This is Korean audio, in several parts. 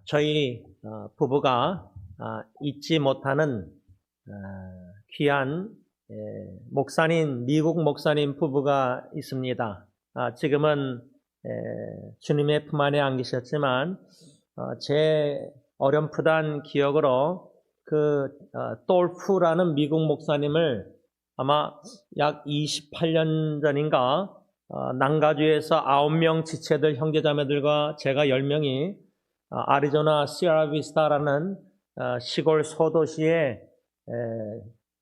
저희 부부가 잊지 못하는 귀한 목사님, 미국 목사님 부부가 있습니다. 지금은 주님의 품 안에 안 계셨지만 제 어렴풋한 기억으로 그 돌프라는 미국 목사님을 아마 약 28년 전인가 난가주에서 9명 지체들 형제자매들과 제가 10명이 아리조나 시아라비스타라는 시골 소도시의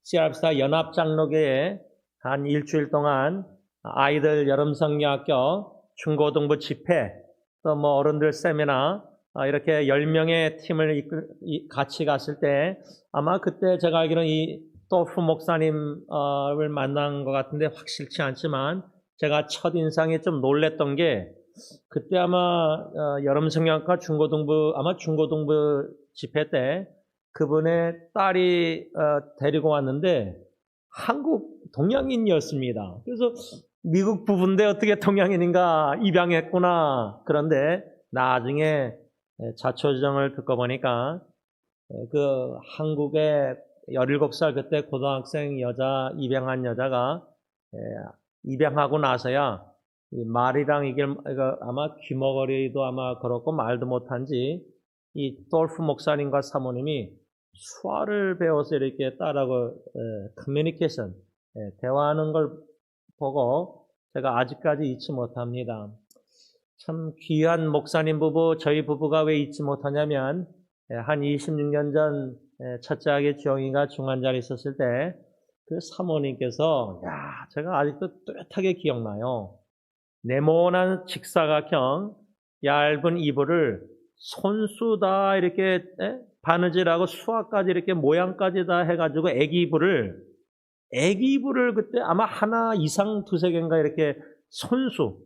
시아라비스타 연합장로교회에 한 일주일 동안 아이들 여름성경학교 중고등부 집회 또 뭐 어른들 세미나 이렇게 10명의 팀을 같이 갔을 때 아마 그때 제가 알기로는 이 또프 목사님을 만난 것 같은데 확실치 않지만 제가 첫인상에 좀 놀랬던 게 그때 아마 여름성경학과 중고등부 집회 때 그분의 딸이 데리고 왔는데 한국 동양인이었습니다. 그래서 미국 부부인데 어떻게 동양인인가 입양했구나. 그런데 나중에 자초지종을 듣고 보니까 그 한국의 17살 그때 고등학생 여자 입양한 여자가 입양하고 나서야 말이랑 이게 아마 귀머거리도 아마 그렇고 말도 못한지 이 돌프 목사님과 사모님이 수화를 배워서 이렇게 딸하고 커뮤니케이션 대화하는 걸 보고 제가 아직까지 잊지 못합니다. 참 귀한 목사님 부부, 저희 부부가 왜 잊지 못하냐면 한 26년 전 첫째 아기 주영이가 중환자에 있었을 때 그 사모님께서 제가 아직도 뚜렷하게 기억나요. 네모난 직사각형 얇은 이불을 손수다 이렇게 바느질하고 수화까지 이렇게 모양까지 다 해가지고 애기 이불을 그때 아마 하나 이상 두세 개인가 이렇게 손수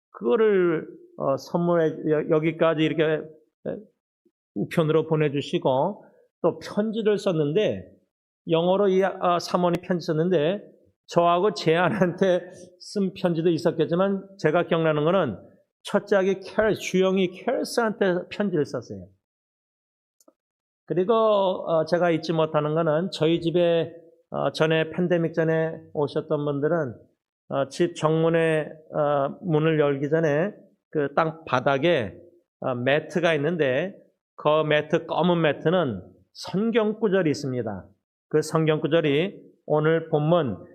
그거를 선물해 여기까지 이렇게 우편으로 보내주시고 또 편지를 썼는데 영어로 이 사모님 편지 썼는데 저하고 제 아내한테 쓴 편지도 있었겠지만 제가 기억나는 거는 첫째 아기 주영이 캐럴스한테 편지를 썼어요. 그리고 제가 잊지 못하는 거는 저희 집에 전에 팬데믹 전에 오셨던 분들은 집 정문에 문을 열기 전에 그 땅 바닥에 매트가 있는데 그 매트 검은 매트는 성경 구절이 있습니다. 그 성경 구절이 오늘 본문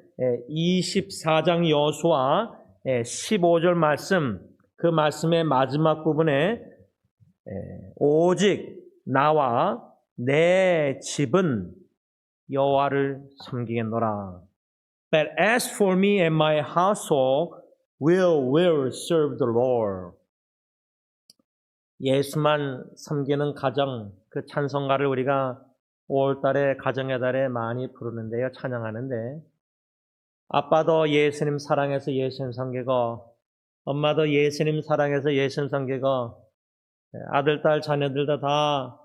24장 여호수아 15절 말씀 그 말씀의 마지막 부분에 오직 나와 내 집은 여호와를 섬기겠노라. But as for me and my household, will serve the Lord. 예수만 섬기는 가정, 그 찬송가를 우리가 5월달에 가정의 달에 많이 부르는데요, 찬양하는데 아빠도 예수님 사랑해서 예수님 섬기고 엄마도 예수님 사랑해서 예수님 섬기고 아들, 딸, 자녀들도 다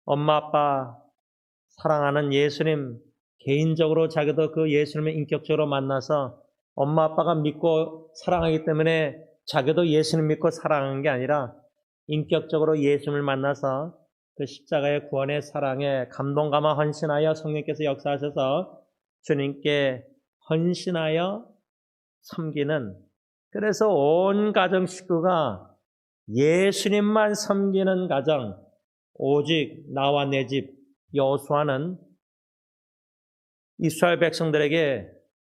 엄마, 아빠 사랑하는 예수님 개인적으로 자기도 그 예수님을 인격적으로 만나서 엄마, 아빠가 믿고 사랑하기 때문에 자기도 예수님 믿고 사랑하는 게 아니라 인격적으로 예수님을 만나서 그 십자가의 구원의 사랑에 감동감화 헌신하여 성령께서 역사하셔서 주님께 헌신하여 섬기는 그래서 온 가정 식구가 예수님만 섬기는 가정 오직 나와 내 집 여호수아는 이스라엘 백성들에게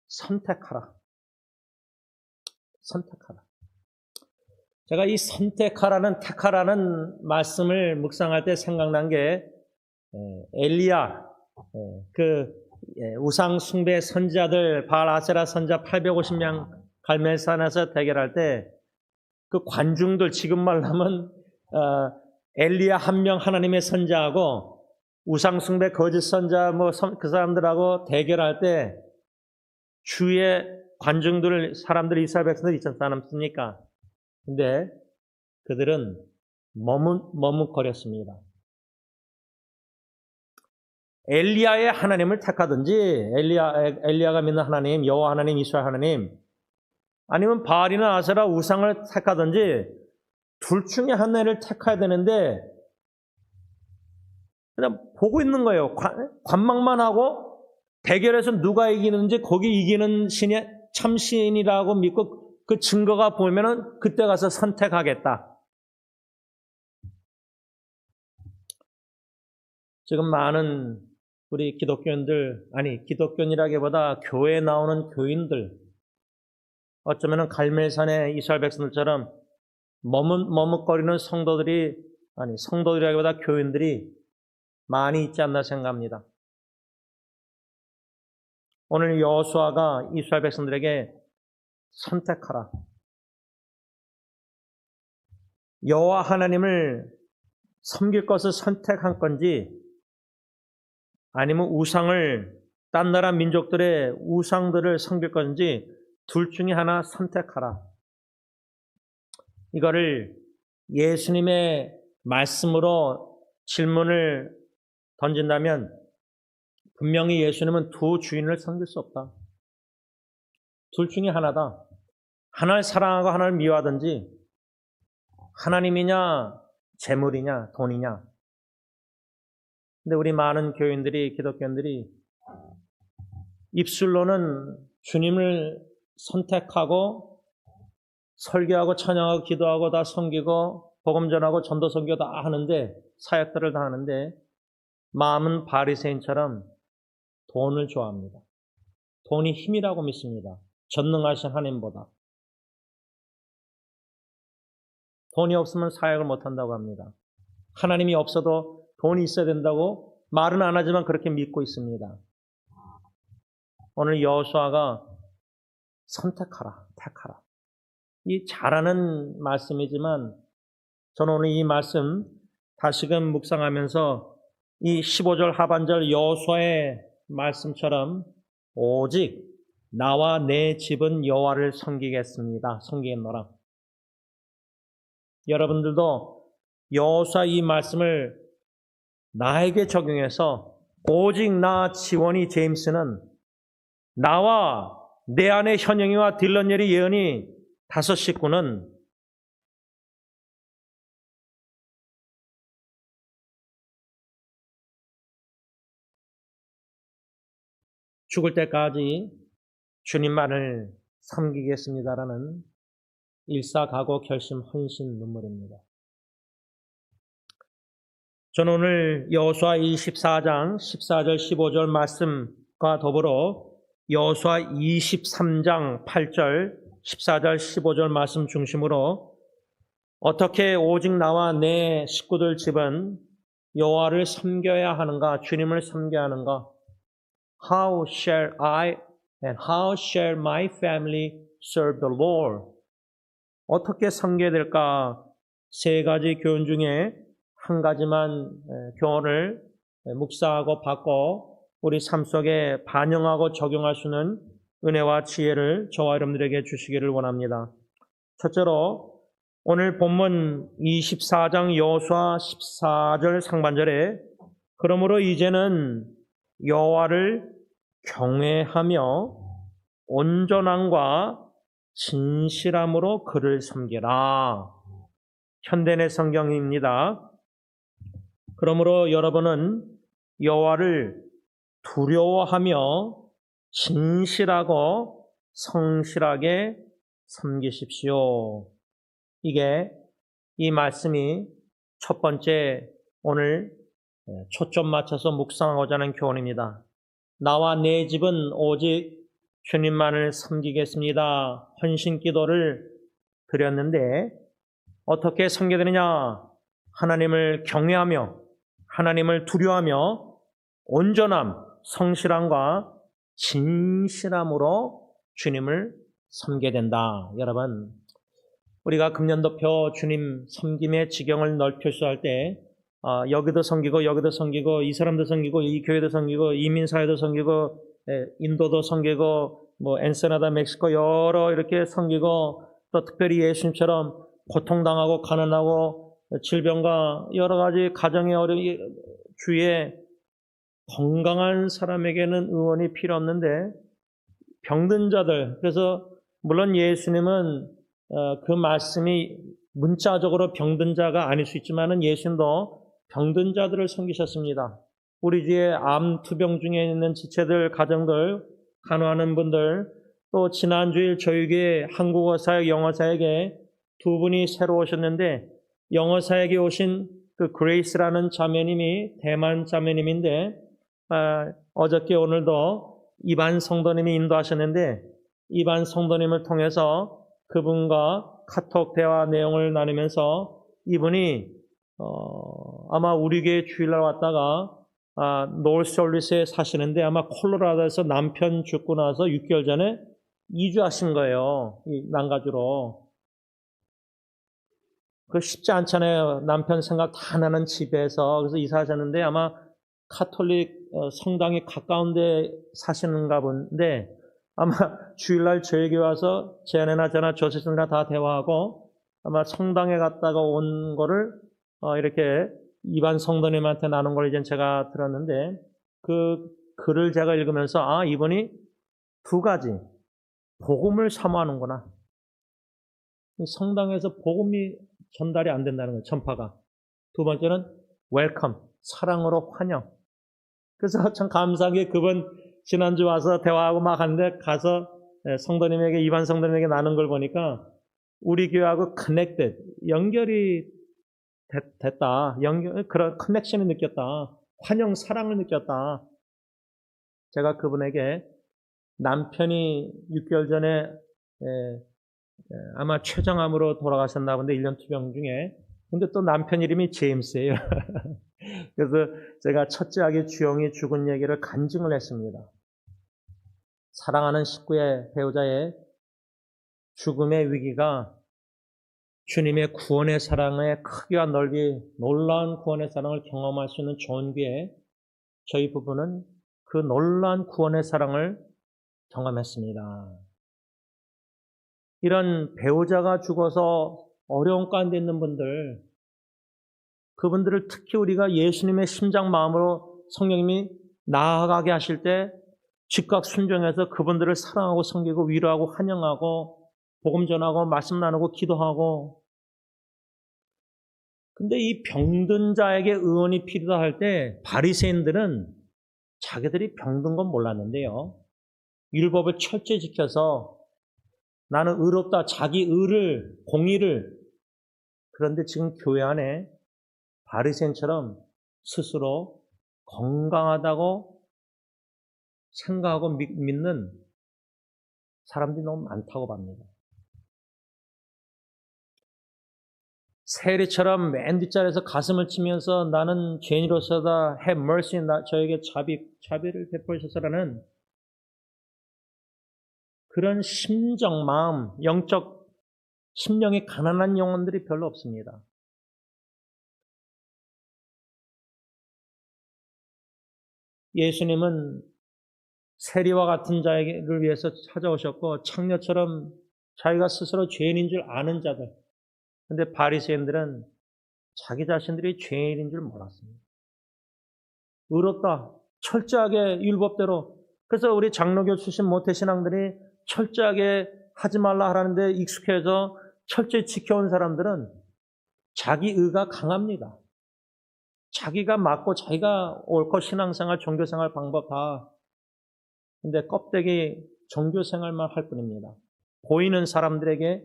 선택하라. 제가 이 선택하라는 택하라는 말씀을 묵상할 때 생각난 게 엘리야 그 우상 숭배 선지자들 바알 아세라 선지자 850명 갈멜산에서 대결할 때 그 관중들 지금 말로 하면 엘리야 한 명 하나님의 선지자하고 우상 숭배 거짓 선지자 그 사람들하고 대결할 때 주위에 사람들이 이스라엘 백성들 있지 않습니까? 근데 그들은 머뭇거렸습니다. 엘리야의 하나님을 택하든지 엘리야가 믿는 하나님, 여호와 하나님, 이스라엘 하나님 아니면 바알이나 아세라 우상을 택하든지 둘 중에 하나를 택해야 되는데 그냥 보고 있는 거예요. 관망만 하고 대결에서 누가 이기는지 거기 이기는 신이 참 신이라고 믿고 그 증거가 보이면은 그때 가서 선택하겠다. 지금 많은 우리 기독교인들, 아니 기독교인이라기보다 교회에 나오는 교인들, 어쩌면 갈멜산의 이스라엘 백성들처럼 머뭇거리는 성도들이, 아니 성도들이라기보다 교인들이 많이 있지 않나 생각합니다. 오늘 여호수아가 이스라엘 백성들에게 선택하라. 여호와 하나님을 섬길 것을 선택한 건지 아니면 우상을, 딴 나라 민족들의 우상들을 섬길 건지 둘 중에 하나 선택하라. 이거를 예수님의 말씀으로 질문을 던진다면 분명히 예수님은 두 주인을 섬길 수 없다. 둘 중에 하나다. 하나를 사랑하고 하나를 미워하든지, 하나님이냐 재물이냐 돈이냐. 근데 우리 많은 교인들이, 기독교인들이 입술로는 주님을 선택하고 설교하고 찬양하고 기도하고 다 섬기고 복음 전하고 전도 선교 다 하는데, 사역들을 다 하는데 마음은 바리새인처럼 돈을 좋아합니다. 돈이 힘이라고 믿습니다. 전능하신 하나님보다. 돈이 없으면 사역을 못한다고 합니다. 하나님이 없어도 돈이 있어야 된다고 말은 안 하지만 그렇게 믿고 있습니다. 오늘 여호수아가 선택하라, 택하라. 이 잘하는 말씀이지만 저는 오늘 이 말씀 다시금 묵상하면서 이 15절 하반절 여호수아의 말씀처럼 오직 나와 내 집은 여호와를 섬기겠습니다. 섬기겠노라. 여러분들도 여호수아 이 말씀을 나에게 적용해서 오직 나 지원이 제임스는 나와 내 아내 현영이와 딜런예리 예언이 5 식구는 죽을 때까지 주님만을 섬기겠습니다라는 일사각오 결심 헌신 눈물입니다. 저는 오늘 여호수아 24장 14절 15절 말씀과 더불어 여호수아 23장 8절 14절 15절 말씀 중심으로 어떻게 오직 나와 내 식구들 집은 여호와를 섬겨야 하는가, 주님을 섬겨야 하는가, How shall I and how shall my family serve the Lord? 어떻게 섬겨야 될까? 3가지 교훈 중에 한 가지만 교훈을 묵상하고 받고 우리 삶 속에 반영하고 적용할 수 있는 은혜와 지혜를 저와 여러분들에게 주시기를 원합니다. 첫째로 오늘 본문 24장 여호수아 14절 상반절에 그러므로 이제는 여호와를 경외하며 온전함과 진실함으로 그를 섬기라. 현대내 성경입니다. 그러므로 여러분은 여호와를 두려워하며 진실하고 성실하게 섬기십시오. 이게 이 말씀이 첫 번째 오늘 초점 맞춰서 묵상하고자 하는 교훈입니다. 나와 내 집은 오직 주님만을 섬기겠습니다. 헌신 기도를 드렸는데 어떻게 섬겨야 되느냐? 하나님을 경외하며 하나님을 두려워하며 온전함, 성실함과 진실함으로 주님을 섬겨야 된다. 여러분, 우리가 금년도표 주님 섬김의 지경을 넓혀수할 때 여기도 섬기고 여기도 섬기고 이 사람도 섬기고 이 교회도 섬기고 이민사회도 섬기고 인도도 섬기고 뭐 엔세나다 멕시코 여러 이렇게 섬기고 또 특별히 예수님처럼 고통당하고 가난하고 질병과 여러 가지 가정의 주위에 건강한 사람에게는 의원이 필요 없는데 병든 자들, 그래서 물론 예수님은 그 말씀이 문자적으로 병든 자가 아닐 수 있지만은 예수님도 병든 자들을 섬기셨습니다. 우리 주위에 암 투병 중에 있는 지체들, 가정들, 간호하는 분들, 또 지난 주일 저희 교회 한국어 사역, 영어 사역에 두 분이 새로 오셨는데 영어 사역에 오신 그 그레이스라는 자매님이 대만 자매님인데 어저께 오늘도 이반 성도님이 인도하셨는데 이반 성도님을 통해서 그분과 카톡 대화 내용을 나누면서 이분이 아마 우리 교회 주일날 왔다가 노스홀리스에 사시는데 아마 콜로라도에서 남편 죽고 나서 6개월 전에 이주하신 거예요. 이 난가주로. 그 쉽지 않잖아요. 남편 생각 다 나는 집에서. 그래서 이사하셨는데 아마 카톨릭 성당에 가까운 데 사시는가 본데 아마 주일날 저에게 와서 제 아내나 저나 조세선이나 다 대화하고 아마 성당에 갔다가 온 거를 이렇게 이반 성도님한테 나눈 걸 이제 제가 들었는데 그 글을 제가 읽으면서 이분이 두 가지 복음을 사모하는구나. 성당에서 복음이 전달이 안 된다는 거예요. 전파가. 두 번째는 웰컴, 사랑으로 환영. 그래서 참 감사하게 그분 지난주 와서 대화하고 막 하는데 가서 성도님에게 이반 성도님에게 나눈 걸 보니까 우리 교회하고 커넥ted, 연결이 됐다. 그런 커넥션을 느꼈다. 환영, 사랑을 느꼈다. 제가 그분에게 남편이 6개월 전에 아마 췌장암으로 돌아가셨나 본데 1년 투병 중에. 근데 또 남편 이름이 제임스예요. 그래서 제가 첫째 아기 주영이 죽은 얘기를 간증을 했습니다. 사랑하는 식구의 배우자의 죽음의 위기가 주님의 구원의 사랑의 크기와 넓이, 놀라운 구원의 사랑을 경험할 수 있는 좋은 기회에 저희 부부는 그 놀라운 구원의 사랑을 경험했습니다. 이런 배우자가 죽어서 어려운 가운데 있는 분들, 그분들을 특히 우리가 예수님의 심장 마음으로 성령님이 나아가게 하실 때 즉각 순종해서 그분들을 사랑하고 섬기고 위로하고 환영하고 복음 전하고 말씀 나누고 기도하고. 근데 이 병든 자에게 의원이 필요하다 할 때 바리새인들은 자기들이 병든 건 몰랐는데요. 율법을 철저히 지켜서 나는 의롭다, 자기 의를, 공의를. 그런데 지금 교회 안에 바리새인처럼 스스로 건강하다고 생각하고 믿는 사람들이 너무 많다고 봅니다. 세리처럼 맨 뒷자리에서 가슴을 치면서 나는 죄인으로서다, have mercy, 저에게 자비를 베푸셔서라는 그런 심정, 마음, 영적, 심령이 가난한 영혼들이 별로 없습니다. 예수님은 세리와 같은 자를 위해서 찾아오셨고 창녀처럼 자기가 스스로 죄인인 줄 아는 자들. 근데 바리새인들은 자기 자신들이 죄인인 줄 몰랐습니다. 의롭다. 철저하게 율법대로. 그래서 우리 장로교 출신 모태신앙들이 철저하게 하지 말라 하라는데 익숙해져 철저히 지켜온 사람들은 자기 의가 강합니다. 자기가 맞고 자기가 옳고 신앙생활, 종교생활 방법 다. 근데 껍데기 종교생활만 할 뿐입니다. 보이는 사람들에게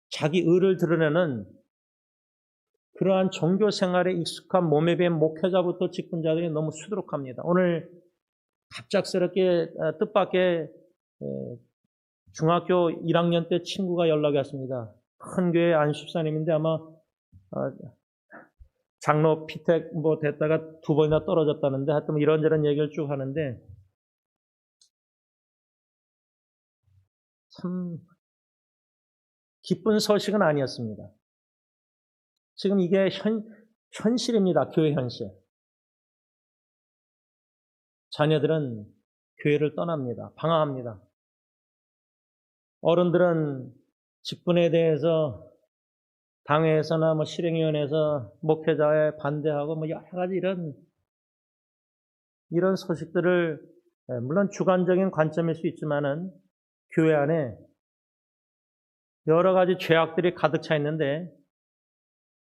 자기 의를 드러내는 그러한 종교생활에 익숙한 몸에 밴 목회자부터 직분자들이 너무 수두룩합니다. 오늘 갑작스럽게 뜻밖의 중학교 1학년 때 친구가 연락이 왔습니다. 큰 교회 안십사님인데 아마 장로 피택 됐다가 2번이나 떨어졌다는데 하여튼 이런저런 얘기를 쭉 하는데 참 기쁜 소식은 아니었습니다. 지금 이게 현실입니다. 교회 현실. 자녀들은 교회를 떠납니다. 방황합니다. 어른들은 직분에 대해서 당회에서나 실행위원회에서 목회자에 반대하고 여러 가지 이런 소식들을 물론 주관적인 관점일 수 있지만은 교회 안에 여러 가지 죄악들이 가득 차 있는데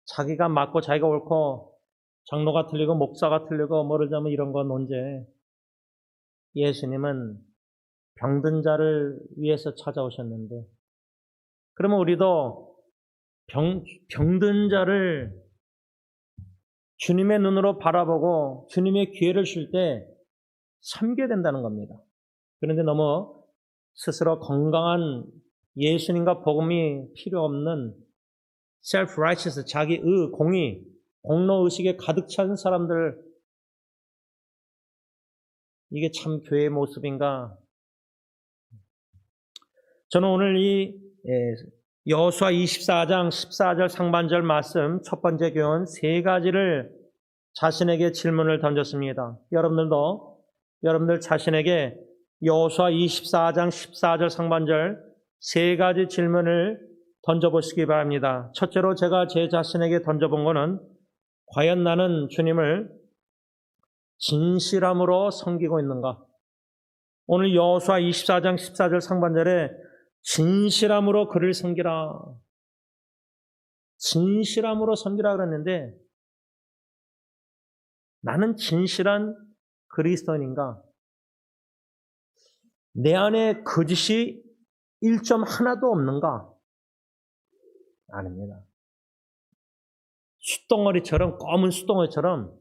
자기가 맞고 자기가 옳고 장로가 틀리고 목사가 틀리고 모르자면 이런 건 언제. 예수님은 병든 자를 위해서 찾아오셨는데, 그러면 우리도 병든 자를 주님의 눈으로 바라보고 주님의 기회를 줄 때 섬겨야 된다는 겁니다. 그런데 너무 스스로 건강한 예수님과 복음이 필요 없는 self-righteous, 자기 공의, 공로의식에 가득 찬 사람들, 이게 참 교회의 모습인가? 저는 오늘 이 여호수아 24장 14절 상반절 말씀 첫 번째 교훈 세 가지를 자신에게 질문을 던졌습니다. 여러분들 자신에게 여호수아 24장 14절 상반절 세 가지 질문을 던져보시기 바랍니다. 첫째로 제가 제 자신에게 던져본 거는 과연 나는 주님을 진실함으로 섬기고 있는가? 오늘 여호수아 24장 14절 상반절에 진실함으로 그를 섬기라. 진실함으로 섬기라 그랬는데 나는 진실한 그리스도인인가? 내 안에 거짓이 1점 하나도 없는가? 아닙니다. 숫덩어리처럼, 검은 숫덩어리처럼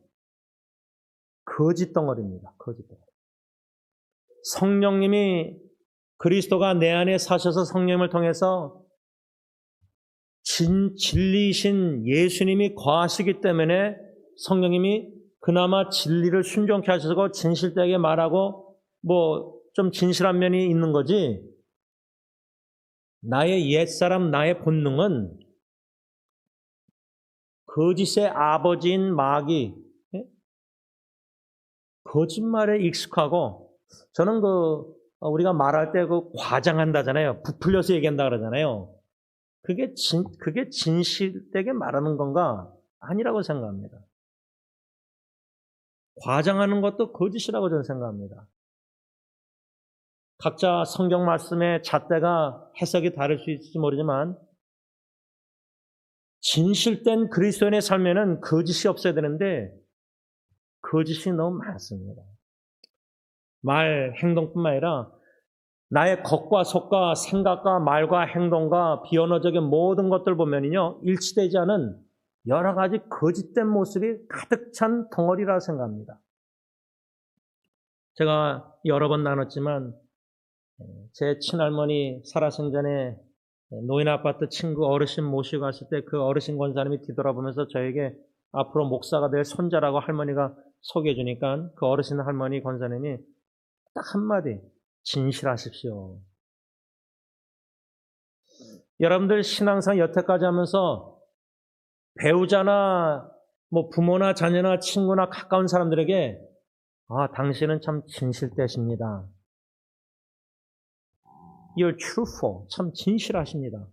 거짓 덩어리입니다. 거짓 덩어리. 성령님이 그리스도가 내 안에 사셔서 성령을 통해서 진리이신 예수님이 거하시기 때문에 성령님이 그나마 진리를 순종케 하셔서 진실되게 말하고 좀 진실한 면이 있는 거지, 나의 옛사람, 나의 본능은 거짓의 아버지인 마귀, 거짓말에 익숙하고, 저는 우리가 말할 때 과장한다잖아요. 부풀려서 얘기한다 그러잖아요. 그게 진실되게 말하는 건가? 아니라고 생각합니다. 과장하는 것도 거짓이라고 저는 생각합니다. 각자 성경 말씀의 잣대가 해석이 다를 수 있을지 모르지만 진실된 그리스도인의 삶에는 거짓이 없어야 되는데 거짓이 너무 많습니다. 말, 행동뿐만 아니라 나의 겉과 속과 생각과 말과 행동과 비언어적인 모든 것들 보면요, 일치되지 않은 여러 가지 거짓된 모습이 가득 찬 덩어리라 생각합니다. 제가 여러 번 나눴지만 제 친할머니 살아생전에 노인 아파트 친구 어르신 모시고 갔을 때 그 어르신 권사님이 뒤돌아보면서 저에게 앞으로 목사가 될 손자라고 할머니가 소개해 주니까 그 어르신 할머니 권사님이 딱 한마디, 진실하십시오. 여러분들 신앙생활 여태까지 하면서 배우자나 부모나 자녀나 친구나 가까운 사람들에게 당신은 참 진실되십니다. You're truthful. 참 진실하십니다.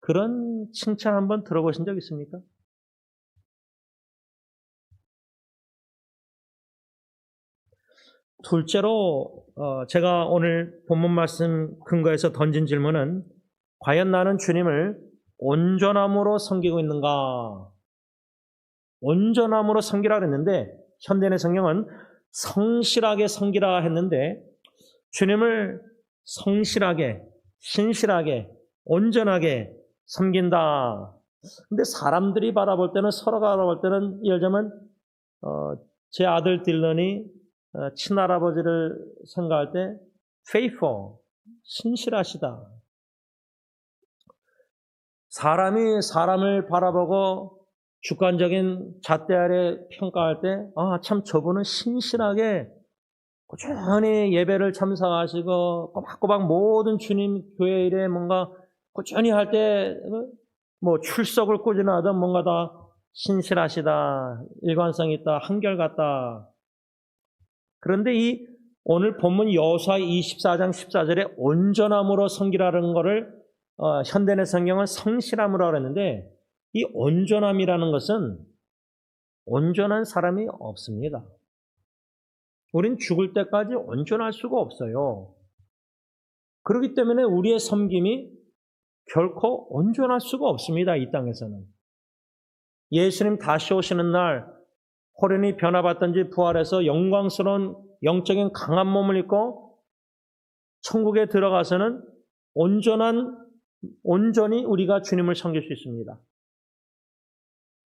그런 칭찬 한번 들어보신 적 있습니까? 둘째로 제가 오늘 본문 말씀 근거해서 던진 질문은 과연 나는 주님을 온전함으로 섬기고 있는가? 온전함으로 섬기라 그랬는데 현대의 성경은 성실하게 섬기라 했는데 주님을 성실하게, 신실하게, 온전하게 섬긴다. 근데 사람들이 바라볼 때는, 서로가 바라볼 때는, 예를 들면 제 아들 딜런이 친할아버지를 생각할 때 faithful, 신실하시다. 사람이 사람을 바라보고 주관적인 잣대 아래 평가할 때 참 저분은 신실하게 꾸준히 예배를 참석하시고 꼬박꼬박 모든 주님 교회 일에 뭔가 꾸준히 할 때 출석을 꾸준히 하던 뭔가 다 신실하시다, 일관성 있다, 한결같다. 그런데 이 오늘 본문 여호수아 24장 14절에 온전함으로 섬기라는 것을 현대의 성경은 성실함으로 그랬는데 이 온전함이라는 것은 온전한 사람이 없습니다. 우린 죽을 때까지 온전할 수가 없어요. 그렇기 때문에 우리의 섬김이 결코 온전할 수가 없습니다. 이 땅에서는. 예수님 다시 오시는 날 호련히 변화받든지 부활해서 영광스러운 영적인 강한 몸을 입고 천국에 들어가서는 온전히 우리가 주님을 섬길 수 있습니다.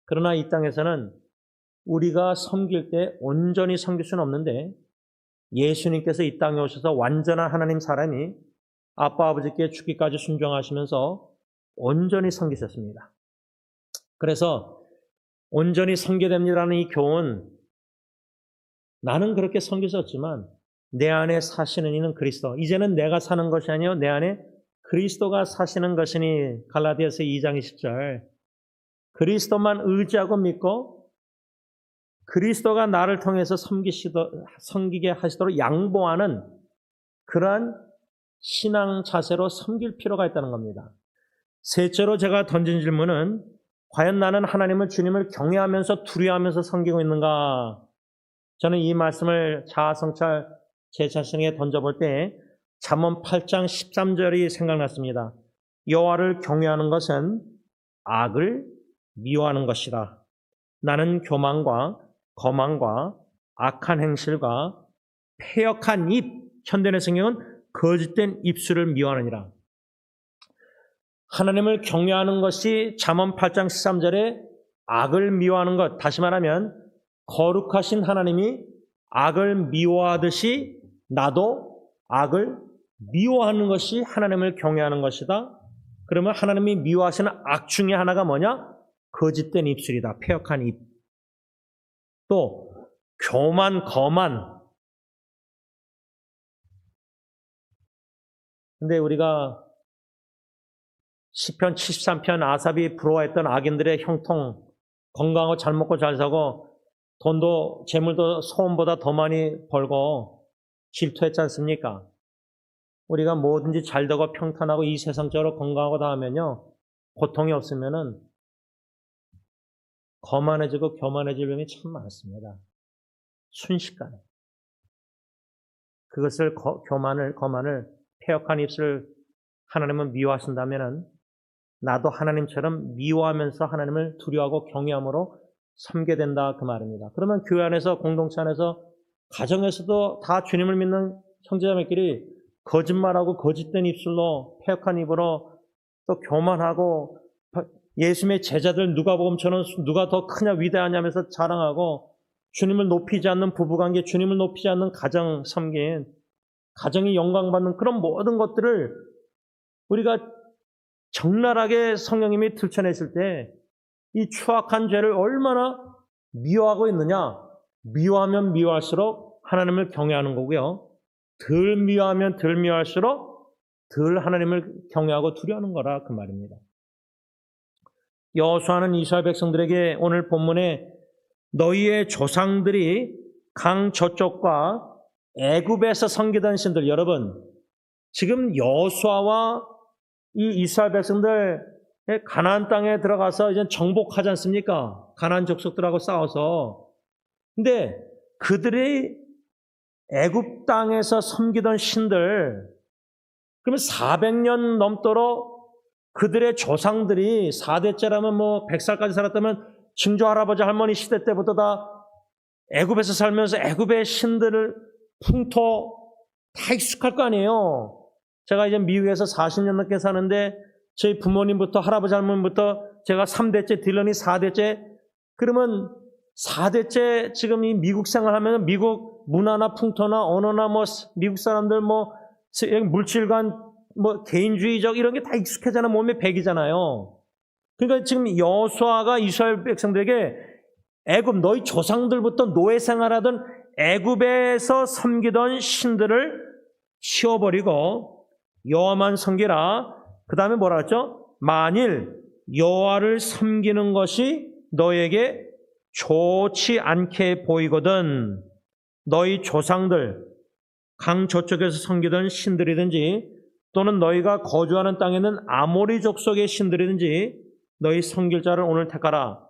그러나 이 땅에서는 우리가 섬길 때 온전히 섬길 수는 없는데 예수님께서 이 땅에 오셔서 완전한 하나님 사람이 아빠 아버지께 죽기까지 순종하시면서 온전히 섬기셨습니다. 그래서 온전히 섬겨됩니다라는 이 교훈, 나는 그렇게 섬기셨지만 내 안에 사시는 이는 그리스도. 이제는 내가 사는 것이 아니요 내 안에 그리스도가 사시는 것이니 갈라디아서 2장 20절. 그리스도만 의지하고 믿고 그리스도가 나를 통해서 섬기게 하시도록 양보하는 그러한 신앙 자세로 섬길 필요가 있다는 겁니다. 셋째로 제가 던진 질문은 과연 나는 하나님을 주님을 경외하면서 두려워하면서 섬기고 있는가? 저는 이 말씀을 자아성찰 제 자신에게 던져볼 때 잠언 8장 13절이 생각났습니다. 여호와를 경외하는 것은 악을 미워하는 것이다. 나는 교만과 거만과 악한 행실과 패역한 입, 현대의 성경은 거짓된 입술을 미워하느니라. 하나님을 경외하는 것이 잠언 8장 13절에 악을 미워하는 것, 다시 말하면 거룩하신 하나님이 악을 미워하듯이 나도 악을 미워하는 것이 하나님을 경외하는 것이다. 그러면 하나님이 미워하시는 악 중에 하나가 뭐냐? 거짓된 입술이다. 패역한 입. 또 교만, 거만. 근데 우리가 시편 73편 아삽이 부러워했던 악인들의 형통, 건강하고 잘 먹고 잘 사고 돈도 재물도 소원보다 더 많이 벌고 질투했지 않습니까? 우리가 뭐든지 잘 되고 평탄하고 이 세상적으로 건강하고 다 하면요, 고통이 없으면은 거만해지고 교만해질 병이 참 많습니다. 순식간에. 그것을 거만을 패역한 입술을 하나님은 미워하신다면은 나도 하나님처럼 미워하면서 하나님을 두려워하고 경외함으로 섬게 된다 그 말입니다. 그러면 교회 안에서 공동체 안에서 가정에서도 다 주님을 믿는 형제자매끼리 거짓말하고 거짓된 입술로 패역한 입으로 또 교만하고 예수님의 제자들 누가복음처럼 누가 더 크냐 위대하냐면서 자랑하고 주님을 높이지 않는 부부관계, 주님을 높이지 않는 가정 섬긴 가정이 영광받는 그런 모든 것들을 우리가 적나라하게 성령님이 들춰냈을 때 이 추악한 죄를 얼마나 미워하고 있느냐. 미워하면 미워할수록 하나님을 경외하는 거고요. 덜 미워하면 덜 미워할수록 덜 하나님을 경외하고 두려워하는 거라 그 말입니다. 여호수아는 이스라엘 백성들에게 오늘 본문에 너희의 조상들이 강 저쪽과 애굽에서 섬기던 신들, 여러분 지금 여호수아와 이 이스라엘 백성들 가나안 땅에 들어가서 이제 정복하지 않습니까? 가나안 족속들하고 싸워서. 근데 그들이 애굽 땅에서 섬기던 신들, 그러면 400년 넘도록 그들의 조상들이 4대째라면 뭐 100살까지 살았다면 증조 할아버지 할머니 시대 때부터 다 애굽에서 살면서 애굽의 신들을 풍토 다 익숙할 거 아니에요. 제가 이제 미국에서 40년 넘게 사는데 저희 부모님부터 할아버지 할머니부터 제가 3대째, 딜런이 4대째, 그러면 4대째 지금 이 미국 생활하면 미국 문화나 풍토나 언어나 뭐 미국 사람들 뭐 물질관 뭐 개인주의적 이런 게 다 익숙해잖아. 몸에 배기잖아요. 그러니까 지금 여호수아가 이스라엘 백성들에게 애굽 너희 조상들부터 노예 생활하던 애굽에서 섬기던 신들을 치워버리고 여호와만 섬기라. 그 다음에 뭐라 했죠? 만일 여호와를 섬기는 것이 너에게 좋지 않게 보이거든 너희 조상들 강 저쪽에서 섬기던 신들이든지 또는 너희가 거주하는 땅에 있는 아모리 족속의 신들이든지 너희 섬길 자를 오늘 택하라.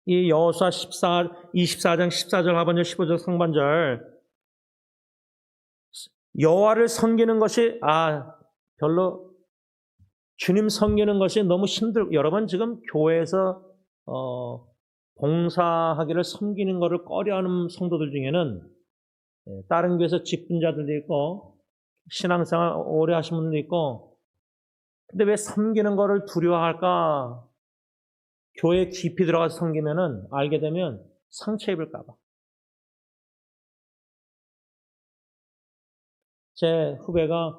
이 여호수아 24장 14절 하반절 15절 상반절 여호와를 섬기는 것이 별로 주님 섬기는 것이 너무 힘들고 여러분 지금 교회에서 봉사하기를 섬기는 것을 꺼려하는 성도들 중에는 다른 교회에서 직분자들도 있고 신앙생활 오래 하신 분도 있고, 근데 왜 섬기는 것을 두려워할까? 교회 깊이 들어가서 섬기면은 알게 되면 상처 입을까 봐. 제 후배가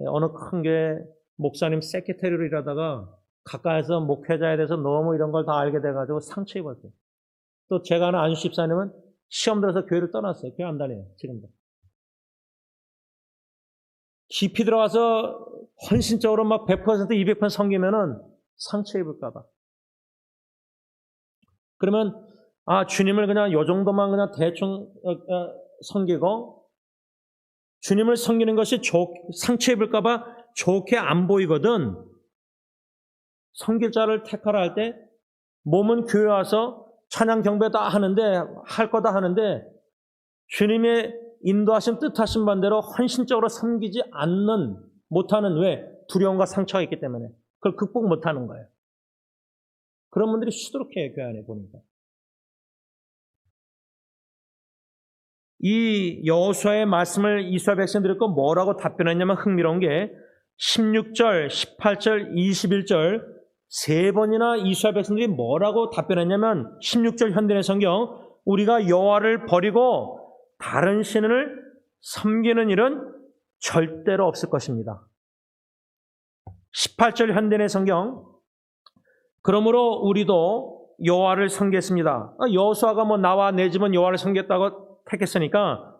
어느 큰 교회 목사님 세크레터리로 일하다가 가까이서 목회자에 대해서 너무 이런 걸 다 알게 돼가지고 상처 입었어요. 또 제가 아는 안수 집사님은 시험 들어서 교회를 떠났어요. 교회 안 다녀요, 지금도. 깊이 들어가서 헌신적으로 막 100%, 200% 섬기면은 상처 입을까 봐. 그러면 주님을 그냥 요 정도만 그냥 대충 섬기고, 주님을 섬기는 것이 상처 입을까 봐 좋게 안 보이거든. 섬길 자를 택하라 할 때 몸은 교회 와서 찬양 경배 다 하는데, 할 거 다 하는데 주님의 인도하신 뜻하신 반대로 헌신적으로 섬기지 못하는, 왜? 두려움과 상처가 있기 때문에. 그걸 극복 못하는 거예요. 그런 분들이 수두룩해요, 교회 안에 보니까. 이 여호수아의 말씀을 이스라엘 백성들이 듣고 뭐라고 답변했냐면 흥미로운 게 16절, 18절, 21절 세 번이나 이스라엘 백성들이 뭐라고 답변했냐면 16절 현대의 성경, 우리가 여호와를 버리고 다른 신을 섬기는 일은 절대로 없을 것입니다. 18절 현대의 성경, 그러므로 우리도 여호와를 섬기겠습니다. 여호수아가 나와 내 집은 여호와를 섬기겠다고 택했으니까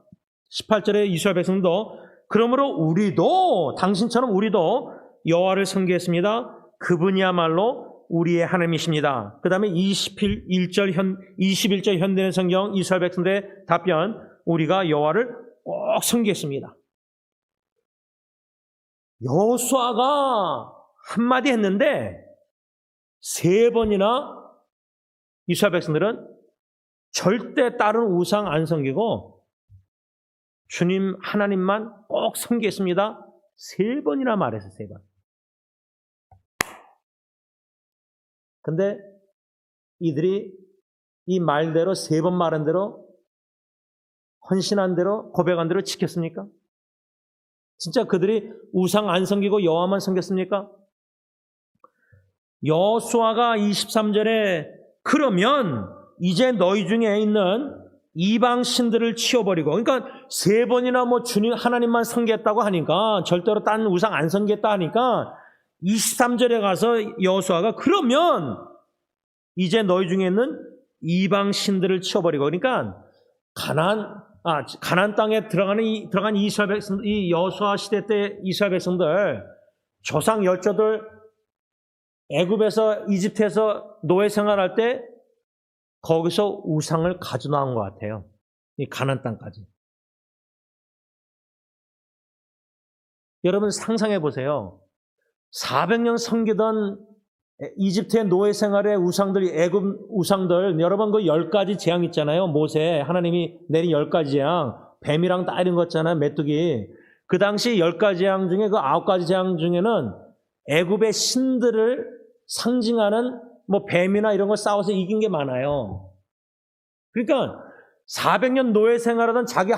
18절에 이스라엘 백성도 그러므로 우리도, 당신처럼 우리도 여호와를 섬기겠습니다. 그분이야말로 우리의 하나님이십니다. 그 다음에 21절 현대의 성경 이스라엘 백성들의 답변, 우리가 여호와를 꼭 섬기겠습니다. 여호수아가 한마디 했는데 세 번이나 이스라엘 백성들은 절대 다른 우상 안 섬기고 주님 하나님만 꼭 섬기겠습니다. 세 번이나 말했어요. 세 번. 근데 이들이 이 말대로 세 번 말한 대로 헌신한 대로 고백한 대로 지켰습니까? 진짜 그들이 우상 안 섬기고 여호와만 섬겼습니까? 여호수아가 23절에 그러면 이제 너희 중에 있는 이방 신들을 치워버리고, 그러니까 세 번이나 주님 하나님만 섬기겠다고 하니까, 절대로 딴 우상 안 섬기겠다 하니까 23절에 가서 여호수아가 그러면 이제 너희 중에 있는 이방 신들을 치워버리고, 그러니까 가나안 땅에 들어간 이스라엘 백성, 이 여호수아 시대 때 이스라엘 백성들 조상 열조들 애굽에서 이집트에서 노예 생활할 때 거기서 우상을 가져 나온 것 같아요. 이 가나안 땅까지. 여러분 상상해 보세요. 400년 섬기던 이집트의 노예 생활의 우상들, 애굽 우상들, 여러분 그 10가지 재앙 있잖아요. 모세 하나님이 내린 10가지 재앙, 뱀이랑 다 이런 거 있잖아요. 메뚜기. 그 당시 10가지 재앙 중에 그 9가지 재앙 중에는 애굽의 신들을 상징하는 뱀이나 이런 거 싸워서 이긴 게 많아요. 그러니까 400년 노예 생활하던 자기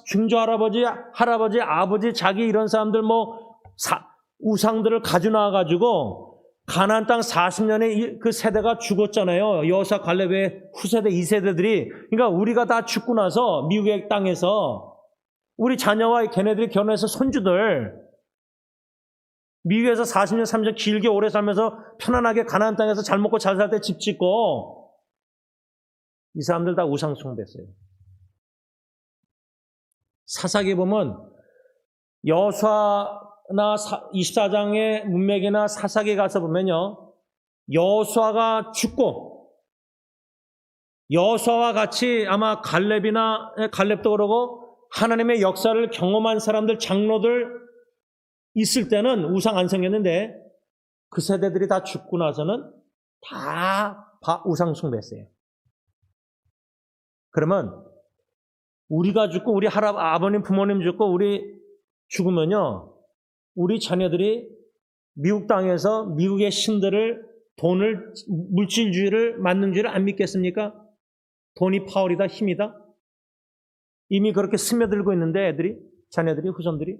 중조 할아버지, 아버지, 자기 이런 사람들 우상들을 가져 나와가지고 가나안 땅 40년에 그 세대가 죽었잖아요. 여호수아 갈렙의 후세대 2세대들이. 그러니까 우리가 다 죽고 나서 미국의 땅에서 우리 자녀와 걔네들이 결혼해서 손주들 미국에서 40년, 30년 길게 오래 살면서 편안하게 가나안 땅에서 잘 먹고 잘 살 때 집 짓고, 이 사람들 다 우상 숭배했어요. 사사기 보면 여호수아나 24장의 문맥이나 사사기 가서 보면요, 여호수아가 죽고 여호수아와 같이 아마 갈렙도 그러고 하나님의 역사를 경험한 사람들, 장로들 있을 때는 우상 안 섬겼는데 그 세대들이 다 죽고 나서는 다 우상 숭배했어요. 그러면 우리가 죽고 우리 아버님, 부모님 죽고 우리 죽으면요, 우리 자녀들이 미국 땅에서 미국의 신들을 돈을, 물질주의를, 만능주의를 안 믿겠습니까? 돈이 파월이다, 힘이다? 이미 그렇게 스며들고 있는데 애들이, 자녀들이, 후손들이.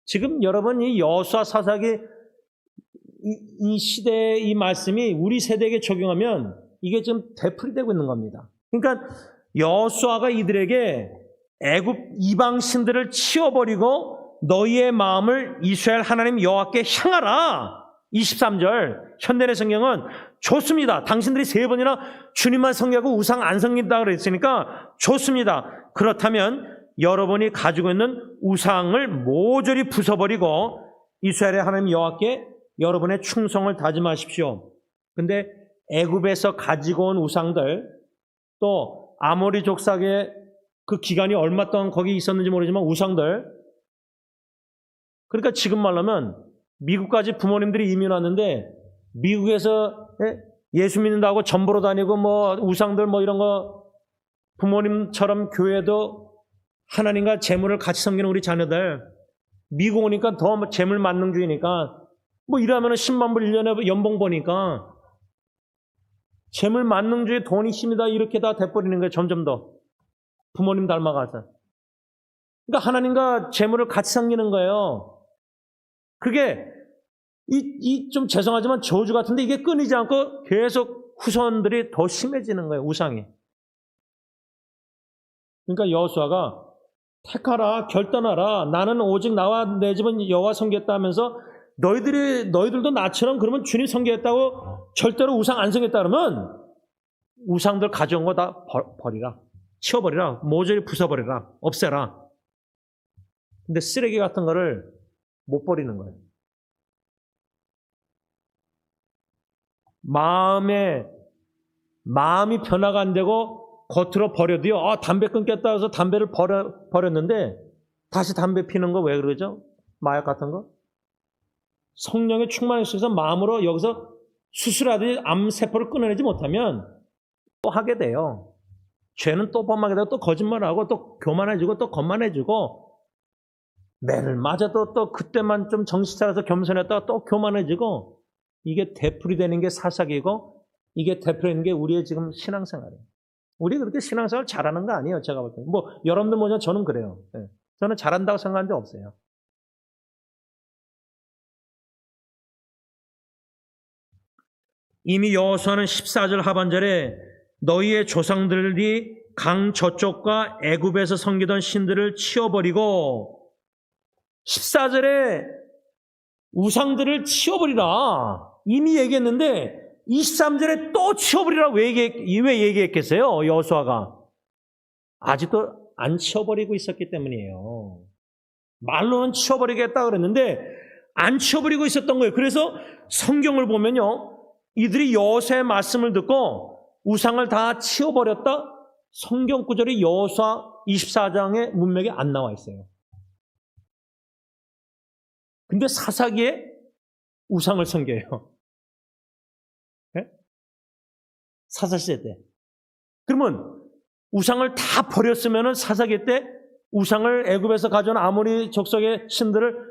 지금 여러분 이 여호수아 사사기 이 시대의 이 말씀이 우리 세대에게 적용하면 이게 좀 되풀이되고 있는 겁니다. 그러니까 여호수아가 이들에게 애굽 이방 신들을 치워버리고 너희의 마음을 이스라엘 하나님 여호와께 향하라. 23절 현대의 성경은 좋습니다. 당신들이 3번이나 주님만 섬기고 우상 안 섬긴다 그랬으니까 좋습니다. 그렇다면 여러분이 가지고 있는 우상을 모조리 부숴버리고 이스라엘의 하나님 여호와께 여러분의 충성을 다짐하십시오. 근데 애굽에서 가지고 온 우상들, 또 아모리 족속의 그 기간이 얼마 동안 거기 있었는지 모르지만 우상들, 그러니까 지금 말하면 미국까지 부모님들이 이민 왔는데 미국에서 예수 믿는다고 전보로 다니고 뭐 우상들 뭐 이런 거 부모님처럼 교회도 하나님과 재물을 같이 섬기는 우리 자녀들, 미국 오니까 더 재물 만능주의니까 뭐 일하면 10만 불 1년에 연봉 버니까 재물 만능주의 돈이 힘이다 이렇게 다 돼버리는 거예요. 점점 더 부모님 닮아가서. 그러니까 하나님과 재물을 같이 섬기는 거예요. 그게 좀 죄송하지만 저주 같은데 이게 끊이지 않고 계속 후손들이 더 심해지는 거예요. 우상이. 그러니까 여호수아가 택하라, 결단하라. 나는 오직 나와 내 집은 여호와 섬기겠다 하면서 너희들도 나처럼 그러면 주님 섬기겠다고 절대로 우상 안 섬기겠다 그러면 우상들 가져온 거 다 버리라. 치워버리라. 모조리 부숴버리라. 없애라. 근데 쓰레기 같은 거를 못 버리는 거예요. 마음이 변화가 안 되고 겉으로 버려도요. 담배 끊겠다 해서 담배를 버렸는데 다시 담배 피는 거 왜 그러죠? 마약 같은 거? 성령의 충만에 있어서 마음으로 여기서 수술하듯이 암세포를 끊어내지 못하면 또 하게 돼요. 죄는 또 범하게 되고 또 거짓말하고 또 교만해지고 또 거만해지고 매를 맞아도 또 그때만 좀 정신 차려서 겸손했다가 또 교만해지고 이게 되풀이되는 게 사사기고 이게 되풀이되는 게 우리의 지금 신앙생활이에요. 우리 그렇게 신앙생활 잘하는 거 아니에요. 제가 볼 때는. 뭐 여러분들 뭐냐 저는 그래요. 네. 저는 잘한다고 생각한 적 없어요. 이미 여호수아는 14절 하반절에 너희의 조상들이 강 저쪽과 애굽에서 섬기던 신들을 치워버리고 14절에 우상들을 치워버리라 이미 얘기했는데 23절에 또 치워버리라 왜 얘기했겠어요? 여호수아가 아직도 안 치워버리고 있었기 때문이에요. 말로는 치워버리겠다 그랬는데 안 치워버리고 있었던 거예요. 그래서 성경을 보면요, 이들이 여호수아의 말씀을 듣고 우상을 다 치워버렸다? 성경 구절이 여호수아 24장의 문맥에 안 나와 있어요. 근데 사사기에 우상을 섬겨요. 네? 사사시대 때. 그러면 우상을 다 버렸으면 사사기 때 우상을 애굽에서 가져온 아모리 족속의 신들을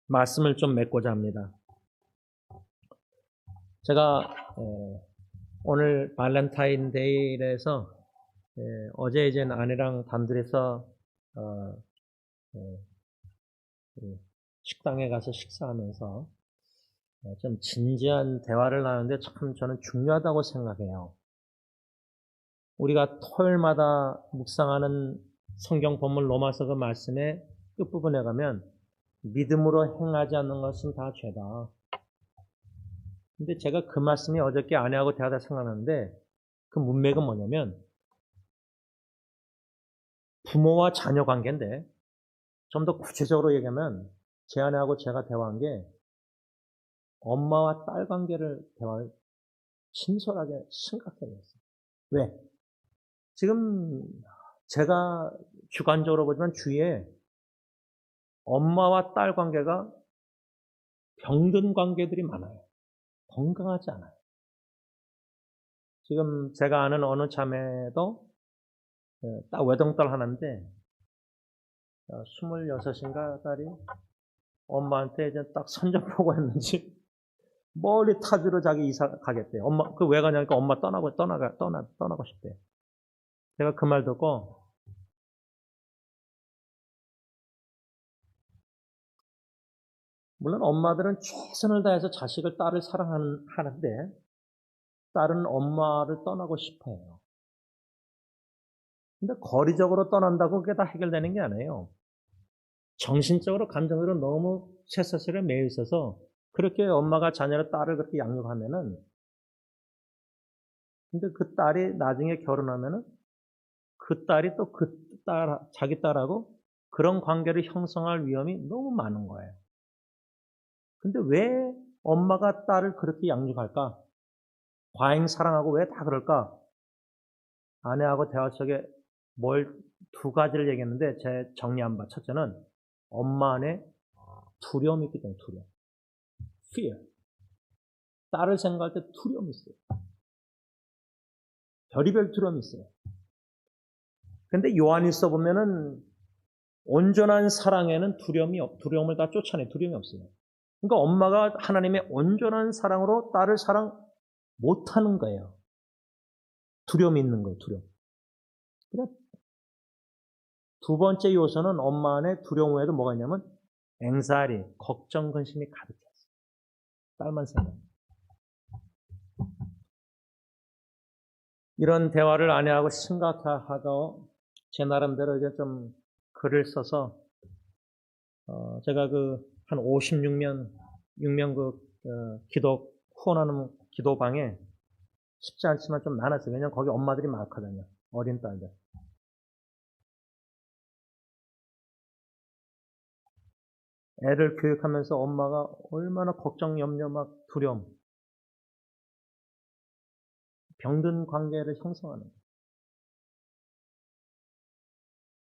말씀을 좀 맺고자 합니다. 제가 오늘 발렌타인데이라서 어제 이제 아내랑 단둘이서 식당에 가서 식사하면서 좀 진지한 대화를 나누는데 참 저는 중요하다고 생각해요. 우리가 토요일마다 묵상하는 성경 본문 로마서 그 말씀의 끝부분에 가면 믿음으로 행하지 않는 것은 다 죄다. 근데 제가 그 말씀이 어저께 아내하고 대화하다 생각나는데 그 문맥은 뭐냐면 부모와 자녀 관계인데 좀 더 구체적으로 얘기하면 제 아내하고 제가 대화한 게 엄마와 딸 관계를 대화를 신선하게 심각하게 했어요. 왜? 지금 제가 주관적으로 보지만 주위에 엄마와 딸 관계가 병든 관계들이 많아요. 건강하지 않아요. 지금 제가 아는 어느 자매도 딱 외동딸 하나인데 26인가 딸이 엄마한테 이제 딱 선전포고 했는지 멀리 타주로 자기 이사 가겠대요. 엄마, 그 왜 가냐니까 엄마 떠나고 싶대요. 제가 그 말 듣고, 물론 엄마들은 최선을 다해서 자식을, 딸을 사랑하는데, 딸은 엄마를 떠나고 싶어 해요. 근데 거리적으로 떠난다고 그게 다 해결되는 게 아니에요. 정신적으로, 감정적으로 너무 쇠사슬에 매여 있어서, 그렇게 엄마가 자녀를, 딸을 그렇게 양육하면은, 근데 그 딸이 나중에 결혼하면은, 그 딸이 또 자기 딸하고 그런 관계를 형성할 위험이 너무 많은 거예요. 근데 왜 엄마가 딸을 그렇게 양육할까? 과잉 사랑하고 왜 다 그럴까? 아내하고 대화 속에 두 가지를 얘기했는데 제 정리한 바, 첫째는 엄마 안에 두려움이 있기 때문에, 두려움. fear. 딸을 생각할 때 두려움이 있어요. 별의별 두려움이 있어요. 근데 요한일서 보면은 온전한 사랑에는 두려움을 다 쫓아내. 두려움이 없어요. 그러니까 엄마가 하나님의 온전한 사랑으로 딸을 사랑 못하는 거예요. 두려움이 있는 거예요. 두려움. 두 번째 요소는 엄마 안에 두려움 외에도 뭐가 있냐면 앵사리, 걱정, 근심이 가득 찼어요. 딸만 생각. 이런 대화를 아내하고 심각하고 제 나름대로 이제 좀 글을 써서 제가 한 56명 기도 후원하는 기도방에 쉽지 않지만 좀 나눴어요. 왜냐면 거기 엄마들이 많거든요. 어린 딸들. 애를 교육하면서 엄마가 얼마나 걱정, 염려, 막 두려움, 병든 관계를 형성하는 거예요.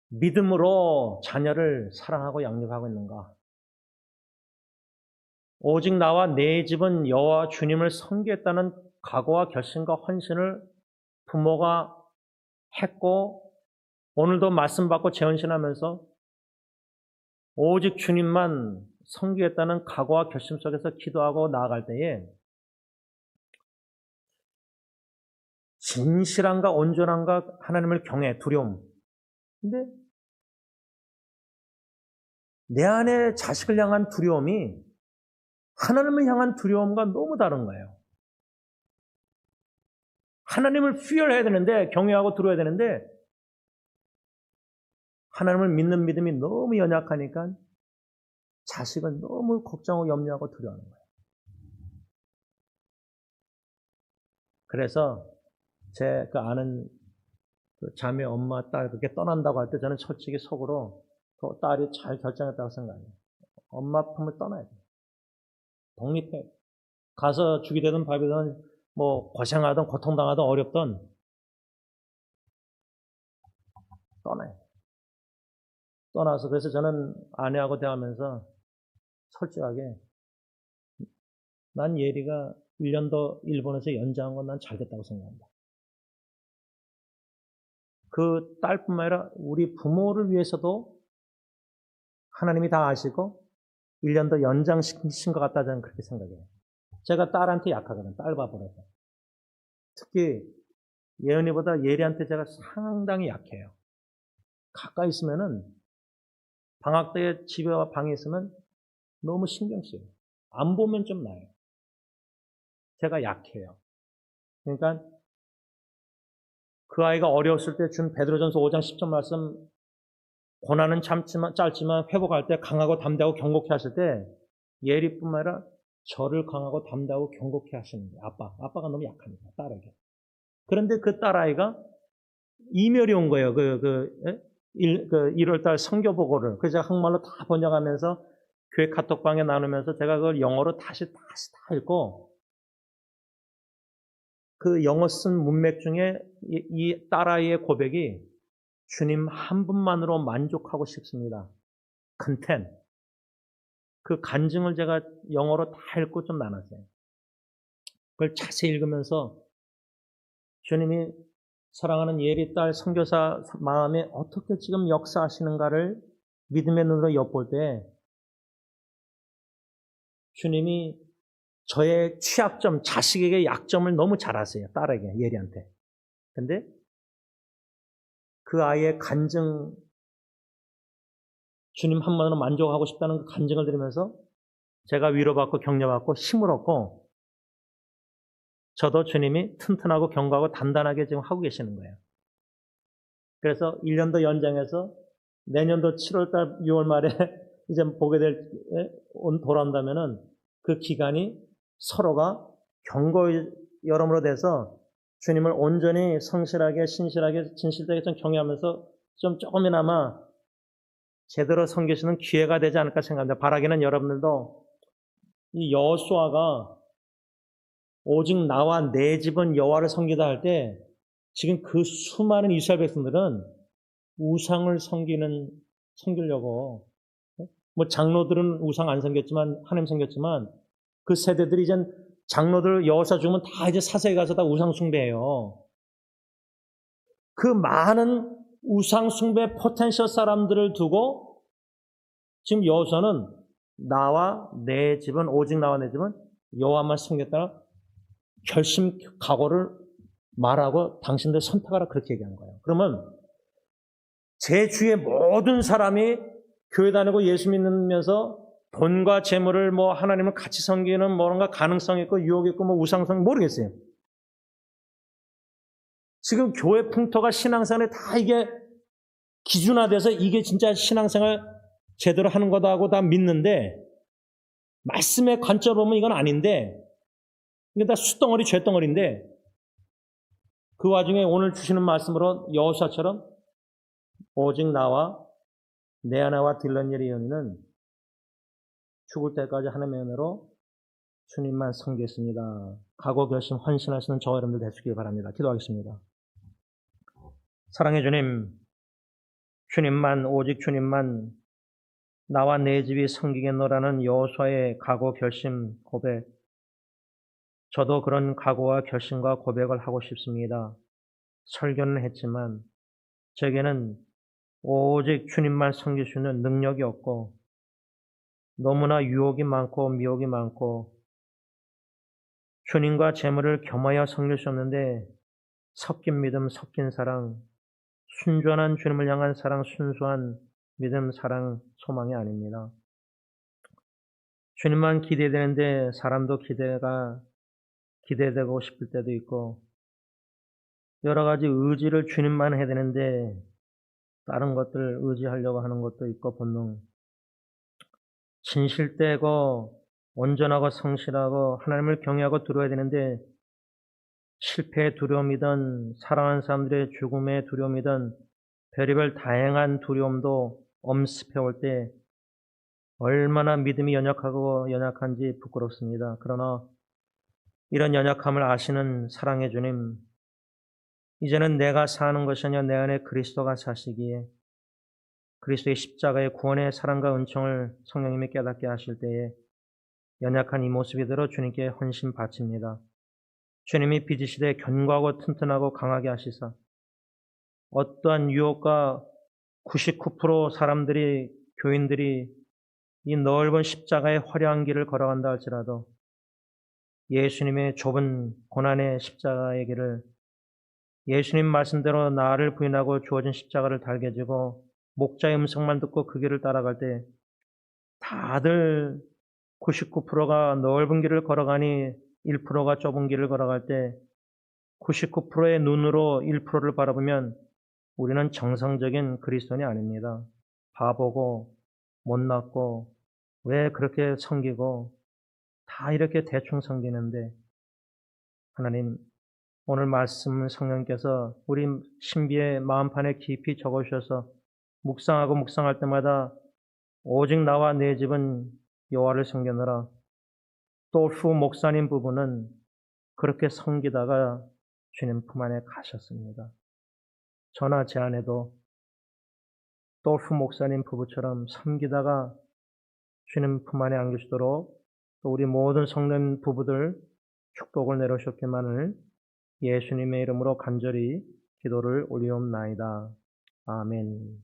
믿음으로 자녀를 사랑하고 양육하고 있는가? 오직 나와 내 집은 여호와 주님을 섬기겠다는 각오와 결심과 헌신을 부모가 했고, 오늘도 말씀 받고 재헌신하면서 오직 주님만 섬기겠다는 각오와 결심 속에서 기도하고 나아갈 때에 진실함과 온전함과 하나님을 경외, 두려움. 근데 내 안에 자식을 향한 두려움이 하나님을 향한 두려움과 너무 다른 거예요. 하나님을 fear해야 되는데, 경외하고 두려워야 되는데, 하나님을 믿는 믿음이 너무 연약하니까 자식을 너무 걱정하고 염려하고 두려워하는 거예요. 그래서 제 아는 자매 엄마, 딸 그렇게 떠난다고 할 때 저는 솔직히 속으로 그 딸이 잘 결정했다고 생각해요. 엄마 품을 떠나야 돼요. 독립해. 가서 죽이 되든 밥이 되든 뭐 고생하든 고통당하든 어렵든 떠나야 돼요. 떠나서, 그래서 저는 아내하고 대화하면서 솔직하게 난 예리가 1년 더 일본에서 연장한 건 난 잘됐다고 생각한다. 그 딸뿐만 아니라 우리 부모를 위해서도 하나님이 다 아시고 1년 더 연장시킨 것 같다, 저는 그렇게 생각해요. 제가 딸한테 약하거든요. 딸 바보라서. 특히 예은이보다 예리한테 제가 상당히 약해요. 가까이 있으면은, 방학 때 집에 와 방에 있으면 너무 신경 쓰여요. 안 보면 좀 나아요. 제가 약해요. 그러니까 그 아이가 어려웠을 때 준 베드로전서 5장 10절 말씀, 고난은 짧지만 회복할 때 강하고 담대하고 경고케 하실 때 예리뿐만 아니라 저를 강하고 담대하고 경고케 하시는 거예요. 아빠가 너무 약합니다. 딸에게. 그런데 그 딸아이가 이멸이 온 거예요. 1월달 선교 보고를. 그래서 제가 한국말로 다 번역하면서 교회 카톡방에 나누면서 제가 그걸 영어로 다시 다 읽고, 그 영어 쓴 문맥 중에 이 딸아이의 고백이 주님 한 분만으로 만족하고 싶습니다. content. 그 간증을 제가 영어로 다 읽고 좀 나눴어요. 그걸 자세히 읽으면서 주님이 사랑하는 예리 딸 선교사 마음에 어떻게 지금 역사하시는가를 믿음의 눈으로 엿볼 때 주님이 저의 취약점, 자식에게 약점을 너무 잘 아세요. 딸에게, 예리한테. 근데 그 아이의 간증, 주님 한 번으로 만족하고 싶다는 그 간증을 들으면서 제가 위로받고 격려받고 힘을 얻고 저도 주님이 튼튼하고 견고하고 단단하게 지금 하고 계시는 거예요. 그래서 1년 더 연장해서 내년도 7월달, 6월 말에 이제 보게 될, 돌아온다면은 그 기간이 서로가 견고히 여러모로 돼서 주님을 온전히 성실하게, 신실하게, 진실되게 좀 경외하면서 좀 조금이나마 제대로 섬기시는 기회가 되지 않을까 생각합니다. 바라기는 여러분들도 이 여호수아가 오직 나와 내 집은 여호와를 섬기다 할 때 지금 그 수많은 이스라엘 백성들은 우상을 섬기려고 뭐 장로들은 우상 안 섬겼지만 하나님 섬겼지만 그 세대들이 이제 장로들 여호수아 죽으면 다 이제 사색에 가서 다 우상 숭배해요. 그 많은 우상 숭배 포텐셜 사람들을 두고 지금 여호수아는 나와 내 집은 오직 나와 내 집은 여호와만 섬겼다는 결심 각오를 말하고 당신들 선택하라 그렇게 얘기한 거예요. 그러면 제 주위의 모든 사람이 교회 다니고 예수 믿으면서 돈과 재물을 뭐 하나님을 같이 섬기는 뭔가 가능성 있고 유혹 있고 뭐 우상성 모르겠어요. 지금 교회 풍토가 신앙생활에 다 이게 기준화돼서 이게 진짜 신앙생활 제대로 하는 거다 하고 다 믿는데 말씀의 관점으로 보면 이건 아닌데 이게 다 숫덩어리 죄덩어리인데 그 와중에 오늘 주시는 말씀으로 여호수아처럼 오직 나와 내 하나와 딜런일의 연인은 죽을 때까지 하나님의 은혜로 주님만 섬기겠습니다. 각오 결심 헌신하시는 저와 여러분들 되시길 바랍니다. 기도하겠습니다. 사랑해 주님, 주님만 오직 주님만 나와 내 집이 섬기겠노라는 여호수아의 각오 결심 고백, 저도 그런 각오와 결심과 고백을 하고 싶습니다. 설교는 했지만 제게는 오직 주님만 섬길 수 있는 능력이 없고 너무나 유혹이 많고 미혹이 많고 주님과 재물을 겸하여 섬길 수 없는데 섞인 믿음, 섞인 사랑, 순전한 주님을 향한 사랑, 순수한 믿음, 사랑, 소망이 아닙니다. 주님만 기대되는데 사람도 기대되고 싶을 때도 있고 여러 가지 의지를 주님만 해야 되는데 다른 것들 의지하려고 하는 것도 있고 본능. 진실되고 온전하고 성실하고 하나님을 경외하고 두려워야 되는데 실패의 두려움이든 사랑하는 사람들의 죽음의 두려움이든 별의별 다양한 두려움도 엄습해올 때 얼마나 믿음이 연약하고 연약한지 부끄럽습니다. 그러나 이런 연약함을 아시는 사랑의 주님, 이제는 내가 사는 것이 아니라 내 안에 그리스도가 사시기에 그리스도의 십자가의 구원의 사랑과 은총을 성령님이 깨닫게 하실 때에 연약한 이 모습이대로 주님께 헌신 바칩니다. 주님이 빚으시되 견고하고 튼튼하고 강하게 하시사 어떠한 유혹과 99% 사람들이 교인들이 이 넓은 십자가의 화려한 길을 걸어간다 할지라도 예수님의 좁은 고난의 십자가의 길을 예수님 말씀대로 나를 부인하고 주어진 십자가를 달게 지고 목자의 음성만 듣고 그 길을 따라갈 때 다들 99%가 넓은 길을 걸어가니 1%가 좁은 길을 걸어갈 때 99%의 눈으로 1%를 바라보면 우리는 정상적인 그리스도인이 아닙니다. 바보고 못났고 왜 그렇게 섬기고 다 이렇게 대충 섬기는데 하나님 오늘 말씀을 성령께서 우리 신비의 마음판에 깊이 적어주셔서 묵상하고 묵상할 때마다 오직 나와 내 집은 여호와를 섬기느라 또 후 목사님 부부는 그렇게 섬기다가 주님 품 안에 가셨습니다. 저나 제 아내도 또 후 목사님 부부처럼 섬기다가 주님 품 안에 안기시도록 또 우리 모든 성도 부부들 축복을 내려주셨기만을 예수님의 이름으로 간절히 기도를 올리옵나이다. 아멘.